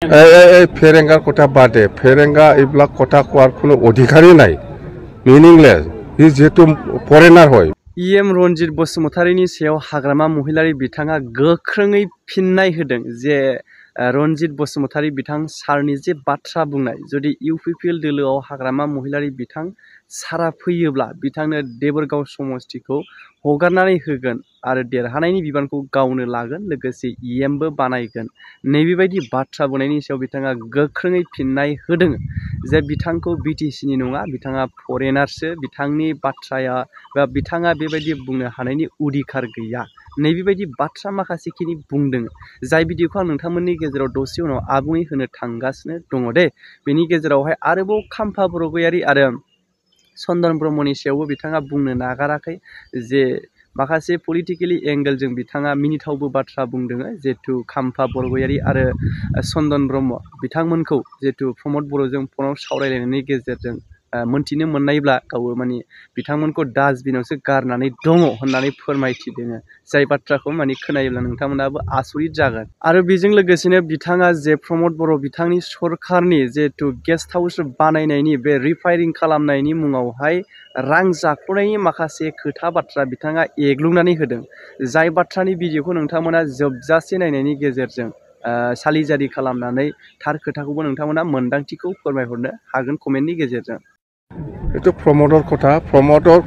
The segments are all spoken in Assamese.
এই ফেৰেঙ্গাৰ কথা বাদে ফেৰেঙ্গা এইবিলাক কথা কোৱাৰ কোনো অধিকারই নাই মিনিংলেস হি যেহেতु फरेनार হয় इएम रनजित बसुमतारीनि सायाव हाग्रामा महिलारि बिथाङा गोख्रोङै फिननाय होदों जे रनजित बसुमतारी बिथां सारनि जे बाथ्रा बुंनाय जुदि इउपिपिएल दोलोआव हाग्रामा महिलारि बिथां सारा फैयोब्ला बिथांनो देबरगाव समस्तिखौ हगारनानै होगोन आरो देरहानायनि बिबानखौ गावनो लागोन लोगोसे इएमबो बानायगोन नैबेबायदि बाथ्रा बुंनायनि सायाव बिथाङा गोख्रोङै फिननाय होदों जे बिथांखौ बिटिसिनि नङा बिथाङा फरेनारसो बिथांनि बाथ्राया बा बिथाङा बेबायदि बुंनो हानायनि अधिकार गैया नैबेबायदि बाथ्रा माखासेखिनि बुंदों जाय भिडिअखौ आं नोंथांमोननि गेजेराव दसे उनाव आबुङै होनो थांगासिनो दङ दे बेनि गेजेरावहाय आरोबाव खाम्फा बरगयारि आरो चन्दन ब्रह्मनि सायावबो बिथाङा बुंनो नागाराखै जे माखासे पलिटिकेलि एंगेलजों बिथाङा मिनिथावबो बाथ्रा बुंदों जेथु खाम्फा बरगयारि आरो चन्दन ब्रह्म बिथांमोनखौ जेथु प्रमद बर'जों फनाव सावरायलायनायनि गेजेरजों मोनथिनो मोननायब्ला गावो माने बिथांमोनखौ डास्टबिनावसो गारनानै दङ होननानै फोरमायथिदों जाय बाथ्राखौ माने खोनायोब्ला नोंथांमोनाबो आसरित जागोन आरो बेजों लोगोसेनो बिथाङा जे प्रमद बर' बिथांनि सरकारनि जेथु गेस्ट हाउस बानायनायनि बे रिफायरिं खालामनायनि मुङावहाय रां जाख्ल'नायनि माखासे खोथा बाथ्रा बिथाङा एग्लुंनानै होदों जाय बाथ्रानि भिडिअखौ नोंथांमोना जोबजासे नायनायनि गेजेरजों सालिजारि खालामनानै थार खोथाखौबो नोंथांमोना मोन्दांथिखौ फोरमायहरनो हागोन कमेन्टनि गेजेरजों এইটো প্ৰমোদৰ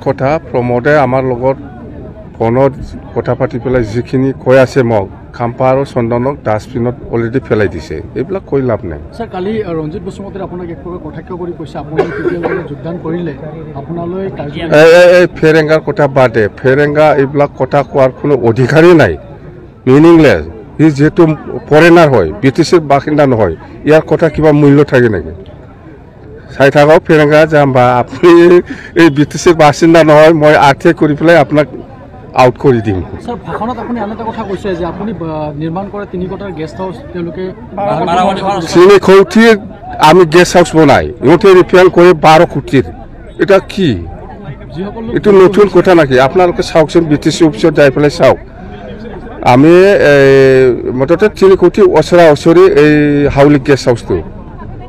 কথা প্ৰমোদে আমাৰ লগত ফোনত কথা পাতি পেলাই যিখিনি কৈ আছে মোক খাম্পা আৰু চন্দনক ডাষ্টবিনত অলৰেডি পেলাই দিছে এইবিলাক কৈ লাভ নাই স্যাৰ কালি ৰঞ্জিত বসুমতাৰীয়ে আপোনাক এক প্ৰকাৰ কটাক্ষ কৰি কৈছে আপুনি পিপিএলৰ যোগদান কৰিলে আপোনালৈ এই ফেৰেঙ্গাৰ কথা বাদে ফেৰেঙ্গা এইবিলাক কথা কোৱাৰ কোনো অধিকাৰই নাই মিনিংলেস হি যেহেতু ফৰেনাৰ হয় বিটিসিৰ বাসিন্দা নহয় ইয়াৰ কথা কিবা মূল্য থাকে নাকি চাই থাকক ফেৰেঙ্গা যাম্বা আপুনি এই বিটিসিৰ বাসিন্দা নহয় মই আৰ্থিক কৰি পেলাই আপোনাক আউট কৰি দিম স্যাৰ ভাষণত আপুনি আন এটা কথা কৈছে যে আপুনি নিৰ্মাণ কৰা 3 কোঠাৰ গেষ্ট হাউস তেওঁলোকে তিনি কোঠিৰ আমি গেষ্ট হাউস বনাই ইহঁতে ৰিপেয়াৰ কৰি 12 কোটিৰ এটা কি এইটো নতুন কথা নাকি আপোনালোকে চাওকচোন বিটিসি অফিসত যাই পেলাই চাওক আমি মোটামুটি 3 কোটি ওচৰা ওচৰি এই হাউলি গেষ্ট হাউসটো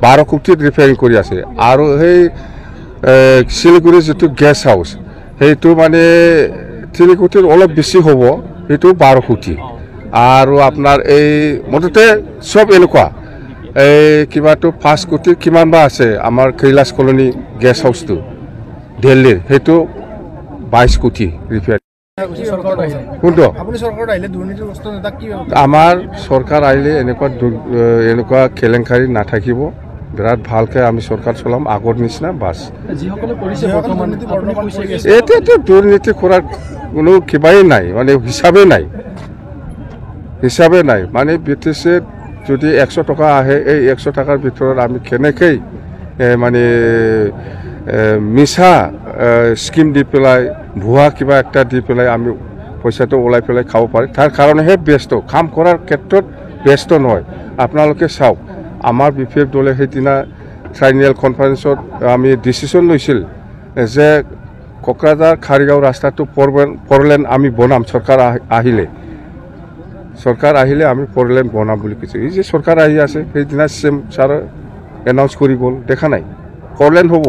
12 কোটিত ৰিপেয়াৰিং কৰি আছে আৰু সেই শিলিগুৰি যেটো গেষ্ট হাউস সেইটো মানে 3 কোটিৰ অলপ বেছি হ'ব সেইটো 12 কোটি আৰু আপোনাৰ এই মোটামুটি সব এনেকুৱা এই কিবাটো 5 কোটিৰ কিমান বা আছে আমাৰ কৈলাশ কলনী গেষ্ট হাউসটো দিল্লীৰ সেইটো 22 কোটি ৰিপেয়াৰ আমাৰ চৰকাৰ আহিলে এনেকুৱা কেলেংকাৰী নাথাকিব বিৰাট ভালকে আমি চৰকাৰ চলাম আগৰ নিচিনা বাস এতিয়াতো দুৰ্নীতি কৰাৰ কোনো কিবাই নাই মানে হিচাপে নাই মানে বিটিসি যদি 100 টকা আহে এই 100 টাকাৰ ভিতৰত আমি কেনেকৈ মানে মিছা স্কিম দি পেলাই ভুয়া কিবা একটা দি পেলাই আমি পইচাটো ওলাই পেলাই খাব পাৰি তাৰ কাৰণেহে ব্যস্ত কাম কৰাৰ ক্ষেত্ৰত ব্যস্ত নহয় আপোনালোকে চাওক আমাৰ বিপিএফ দলে সেইদিনা ট্ৰাইনিয়েল কনফাৰেন্সত আমি ডিসিশন লৈছিল যে কোকৰাঝাৰ খাৰিগাঁও ৰাস্তাটো ফৰলেন আমি বনাম চৰকাৰ আহিলে আমি ফৰলেন বনাম বুলি কৈছে এই যে চৰকাৰ আহি আছে সেইদিনা চিএম ছাৰ এনাউন্স কৰি গ'ল দেখা নাই ফৰলেন হ'ব